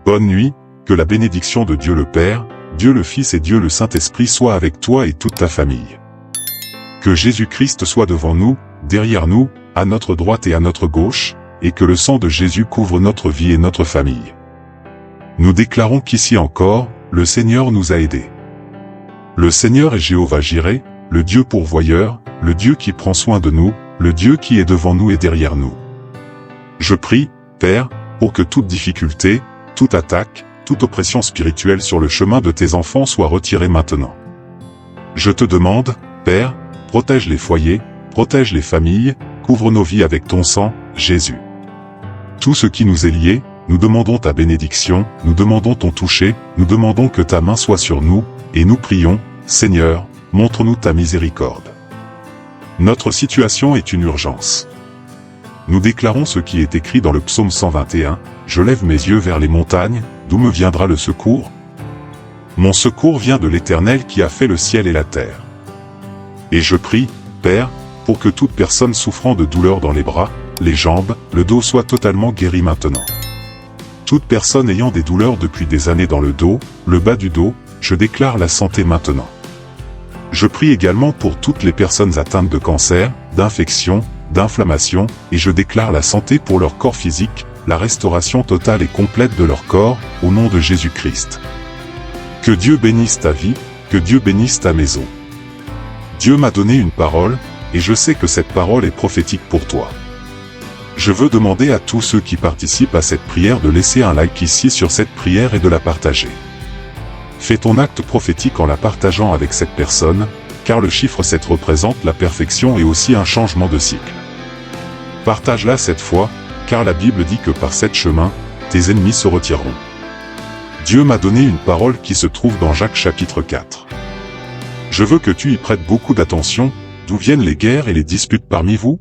Bonne nuit, que la bénédiction de Dieu le Père, Dieu le Fils et Dieu le Saint-Esprit soit avec toi et toute ta famille. Que Jésus-Christ soit devant nous, derrière nous, à notre droite et à notre gauche, et que le sang de Jésus couvre notre vie et notre famille. Nous déclarons qu'ici encore, le Seigneur nous a aidés. Le Seigneur est Jéhovah Jireh, le Dieu pourvoyeur, le Dieu qui prend soin de nous, le Dieu qui est devant nous et derrière nous. Je prie, Père, pour que toute difficulté, toute attaque, toute oppression spirituelle sur le chemin de tes enfants soit retirée maintenant. Je te demande, Père, protège les foyers, protège les familles, couvre nos vies avec ton sang, Jésus. Tout ce qui nous est lié, nous demandons ta bénédiction, nous demandons ton toucher, nous demandons que ta main soit sur nous, et nous prions, Seigneur, montre-nous ta miséricorde. Notre situation est une urgence. Nous déclarons ce qui est écrit dans le psaume 121, « Je lève mes yeux vers les montagnes, d'où me viendra le secours ? Mon secours vient de l'Éternel qui a fait le ciel et la terre. » Et je prie, Père, pour que toute personne souffrant de douleurs dans les bras, les jambes, le dos soit totalement guérie maintenant. Toute personne ayant des douleurs depuis des années dans le dos, le bas du dos, je déclare la santé maintenant. Je prie également pour toutes les personnes atteintes de cancer, d'infection, d'inflammation, et je déclare la santé pour leur corps physique, la restauration totale et complète de leur corps, au nom de Jésus-Christ. Que Dieu bénisse ta vie, que Dieu bénisse ta maison. Dieu m'a donné une parole, et je sais que cette parole est prophétique pour toi. Je veux demander à tous ceux qui participent à cette prière de laisser un like ici sur cette prière et de la partager. Fais ton acte prophétique en la partageant avec cette personne, car le chiffre 7 représente la perfection et aussi un changement de cycle. Partage-la cette fois, car la Bible dit que par cet chemin, tes ennemis se retireront. Dieu m'a donné une parole qui se trouve dans Jacques chapitre 4. Je veux que tu y prêtes beaucoup d'attention. D'où viennent les guerres et les disputes parmi vous?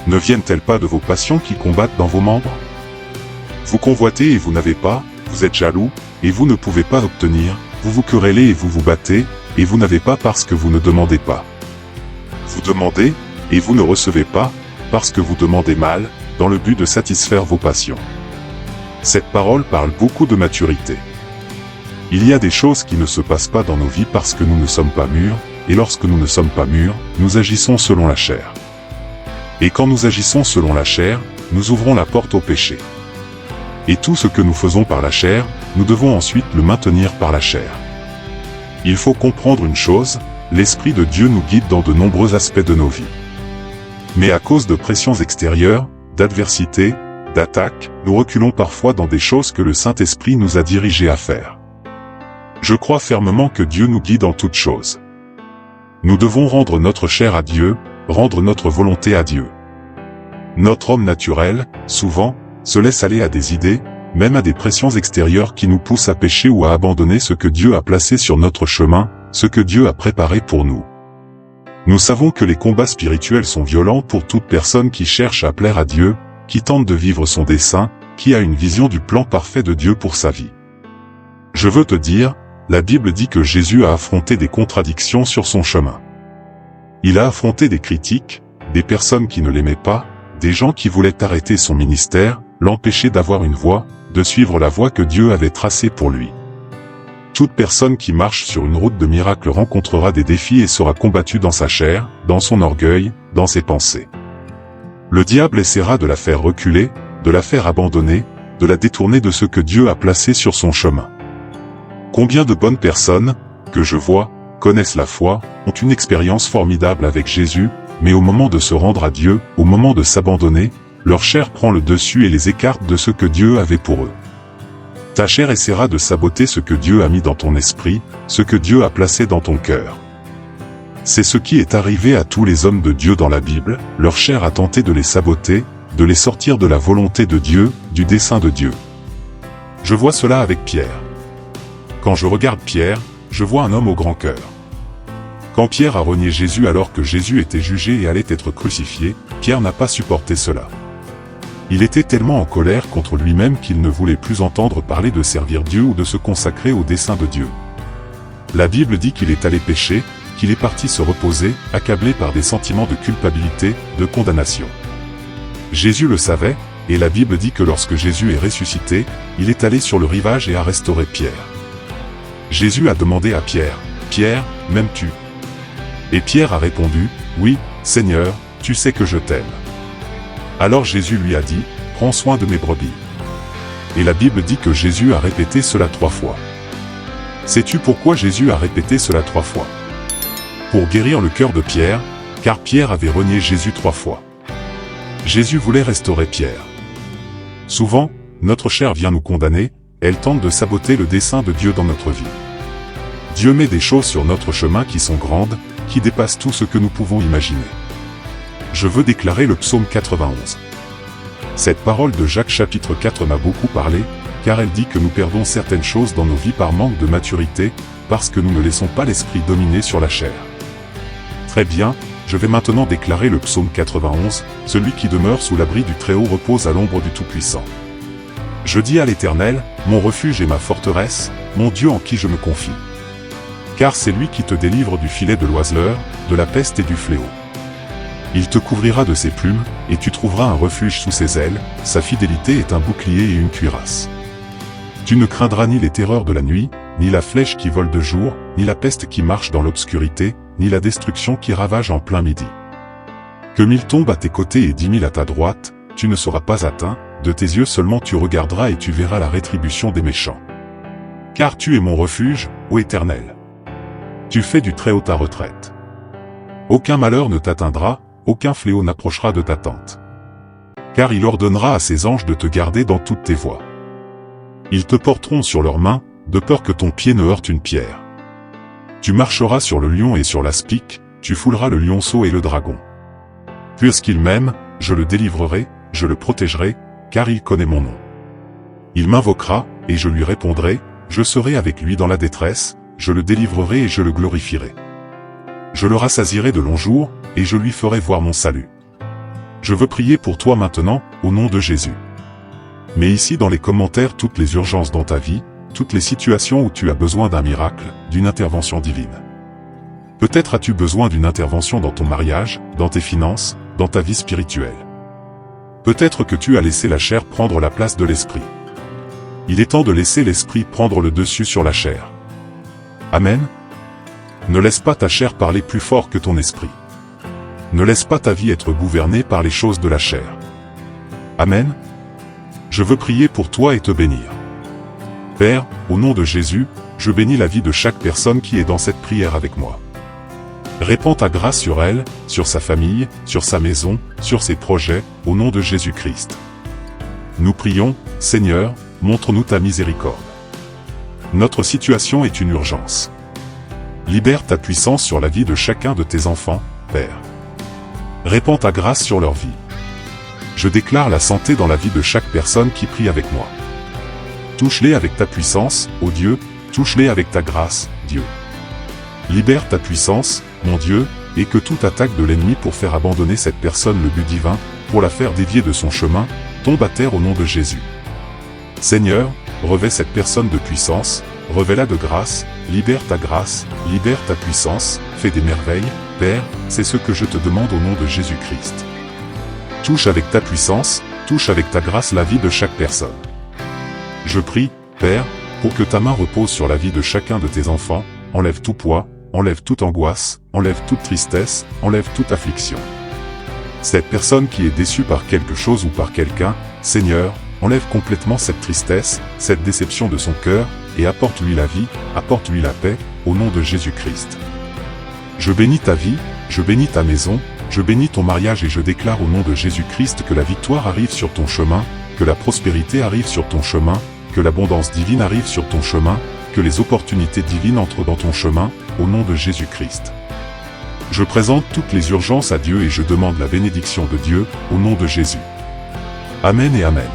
Ne viennent-elles pas de vos passions qui combattent dans vos membres? Vous convoitez et vous n'avez pas, vous êtes jaloux, et vous ne pouvez pas obtenir, vous vous querellez et vous vous battez, et vous n'avez pas parce que vous ne demandez pas. Vous demandez, et vous ne recevez pas, parce que vous demandez mal, dans le but de satisfaire vos passions. Cette parole parle beaucoup de maturité. Il y a des choses qui ne se passent pas dans nos vies parce que nous ne sommes pas mûrs, et lorsque nous ne sommes pas mûrs, nous agissons selon la chair. Et quand nous agissons selon la chair, nous ouvrons la porte au péché. Et tout ce que nous faisons par la chair, nous devons ensuite le maintenir par la chair. Il faut comprendre une chose, l'Esprit de Dieu nous guide dans de nombreux aspects de nos vies. Mais à cause de pressions extérieures, d'adversité, d'attaques, nous reculons parfois dans des choses que le Saint-Esprit nous a dirigés à faire. Je crois fermement que Dieu nous guide en toutes choses. Nous devons rendre notre chair à Dieu, rendre notre volonté à Dieu. Notre homme naturel, souvent, se laisse aller à des idées, même à des pressions extérieures qui nous poussent à pécher ou à abandonner ce que Dieu a placé sur notre chemin, ce que Dieu a préparé pour nous. Nous savons que les combats spirituels sont violents pour toute personne qui cherche à plaire à Dieu, qui tente de vivre son dessein, qui a une vision du plan parfait de Dieu pour sa vie. Je veux te dire, la Bible dit que Jésus a affronté des contradictions sur son chemin. Il a affronté des critiques, des personnes qui ne l'aimaient pas, des gens qui voulaient arrêter son ministère, l'empêcher d'avoir une voie, de suivre la voie que Dieu avait tracée pour lui. Toute personne qui marche sur une route de miracle rencontrera des défis et sera combattue dans sa chair, dans son orgueil, dans ses pensées. Le diable essaiera de la faire reculer, de la faire abandonner, de la détourner de ce que Dieu a placé sur son chemin. Combien de bonnes personnes, que je vois, connaissent la foi, ont une expérience formidable avec Jésus, mais au moment de se rendre à Dieu, au moment de s'abandonner, leur chair prend le dessus et les écarte de ce que Dieu avait pour eux. Ta chair essaiera de saboter ce que Dieu a mis dans ton esprit, ce que Dieu a placé dans ton cœur. C'est ce qui est arrivé à tous les hommes de Dieu dans la Bible, leur chair a tenté de les saboter, de les sortir de la volonté de Dieu, du dessein de Dieu. Je vois cela avec Pierre. Quand je regarde Pierre, je vois un homme au grand cœur. Quand Pierre a renié Jésus alors que Jésus était jugé et allait être crucifié, Pierre n'a pas supporté cela. Il était tellement en colère contre lui-même qu'il ne voulait plus entendre parler de servir Dieu ou de se consacrer au dessein de Dieu. La Bible dit qu'il est allé pécher, qu'il est parti se reposer, accablé par des sentiments de culpabilité, de condamnation. Jésus le savait, Et la Bible dit que lorsque Jésus est ressuscité, il est allé sur le rivage et a restauré Pierre. Jésus a demandé à Pierre, « Pierre, m'aimes-tu » Et Pierre a répondu, « Oui, Seigneur, tu sais que je t'aime. » Alors Jésus lui a dit, « Prends soin de mes brebis. » Et la Bible dit que Jésus a répété cela 3 fois. Sais-tu pourquoi Jésus a répété cela 3 fois? Pour guérir le cœur de Pierre, car Pierre avait renié Jésus 3 fois. Jésus voulait restaurer Pierre. Souvent, notre chair vient nous condamner, elle tente de saboter le dessein de Dieu dans notre vie. Dieu met des choses sur notre chemin qui sont grandes, qui dépassent tout ce que nous pouvons imaginer. Je veux déclarer le psaume 91. Cette parole de Jacques chapitre 4 m'a beaucoup parlé, car elle dit que nous perdons certaines choses dans nos vies par manque de maturité, parce que nous ne laissons pas l'esprit dominer sur la chair. Très bien, je vais maintenant déclarer le psaume 91, celui qui demeure sous l'abri du Très-Haut repose à l'ombre du Tout-Puissant. Je dis à l'Éternel, mon refuge et ma forteresse, mon Dieu en qui je me confie. Car c'est lui qui te délivre du filet de l'oiseleur, de la peste et du fléau. Il te couvrira de ses plumes, et tu trouveras un refuge sous ses ailes, sa fidélité est un bouclier et une cuirasse. Tu ne craindras ni les terreurs de la nuit, ni la flèche qui vole de jour, ni la peste qui marche dans l'obscurité, ni la destruction qui ravage en plein midi. Que 1000 tombent à tes côtés et 10 000 à ta droite, tu ne seras pas atteint, de tes yeux seulement tu regarderas et tu verras la rétribution des méchants. Car tu es mon refuge, ô Éternel. Tu fais du Très-Haut ta retraite. Aucun malheur ne t'atteindra, aucun fléau n'approchera de ta tente. Car il ordonnera à ses anges de te garder dans toutes tes voies. Ils te porteront sur leurs mains, de peur que ton pied ne heurte une pierre. Tu marcheras sur le lion et sur l'aspic, tu fouleras le lionceau et le dragon. Puisqu'il m'aime, je le délivrerai, je le protégerai, car il connaît mon nom. Il m'invoquera, et je lui répondrai, je serai avec lui dans la détresse, je le délivrerai et je le glorifierai. Je le rassasierai de longs jours, et je lui ferai voir mon salut. Je veux prier pour toi maintenant, au nom de Jésus. Mets ici dans les commentaires toutes les urgences dans ta vie, toutes les situations où tu as besoin d'un miracle, d'une intervention divine. Peut-être as-tu besoin d'une intervention dans ton mariage, dans tes finances, dans ta vie spirituelle. Peut-être que tu as laissé la chair prendre la place de l'esprit. Il est temps de laisser l'esprit prendre le dessus sur la chair. Amen. Ne laisse pas ta chair parler plus fort que ton esprit. Ne laisse pas ta vie être gouvernée par les choses de la chair. Amen. Je veux prier pour toi et te bénir. Père, au nom de Jésus, je bénis la vie de chaque personne qui est dans cette prière avec moi. Répands ta grâce sur elle, sur sa famille, sur sa maison, sur ses projets, au nom de Jésus-Christ. Nous prions, Seigneur, montre-nous ta miséricorde. Notre situation est une urgence. Libère ta puissance sur la vie de chacun de tes enfants, Père. Répands ta grâce sur leur vie. Je déclare la santé dans la vie de chaque personne qui prie avec moi. Touche-les avec ta puissance, ô Dieu, touche-les avec ta grâce, Dieu. Libère ta puissance, mon Dieu, et que toute attaque de l'ennemi pour faire abandonner cette personne le but divin, pour la faire dévier de son chemin, tombe à terre au nom de Jésus. Seigneur, revêt cette personne de puissance, revêt-la de grâce, libère ta grâce, libère ta puissance, fais des merveilles, Père, c'est ce que je te demande au nom de Jésus-Christ. Touche avec ta puissance, touche avec ta grâce la vie de chaque personne. Je prie, Père, pour que ta main repose sur la vie de chacun de tes enfants, enlève tout poids, enlève toute angoisse, enlève toute tristesse, enlève toute affliction. Cette personne qui est déçue par quelque chose ou par quelqu'un, Seigneur, enlève complètement cette tristesse, cette déception de son cœur, et apporte-lui la vie, apporte-lui la paix, au nom de Jésus-Christ. Je bénis ta vie, je bénis ta maison, je bénis ton mariage et je déclare au nom de Jésus-Christ que la victoire arrive sur ton chemin, que la prospérité arrive sur ton chemin, que l'abondance divine arrive sur ton chemin, que les opportunités divines entrent dans ton chemin, au nom de Jésus-Christ. Je présente toutes les urgences à Dieu et je demande la bénédiction de Dieu, au nom de Jésus. Amen et Amen.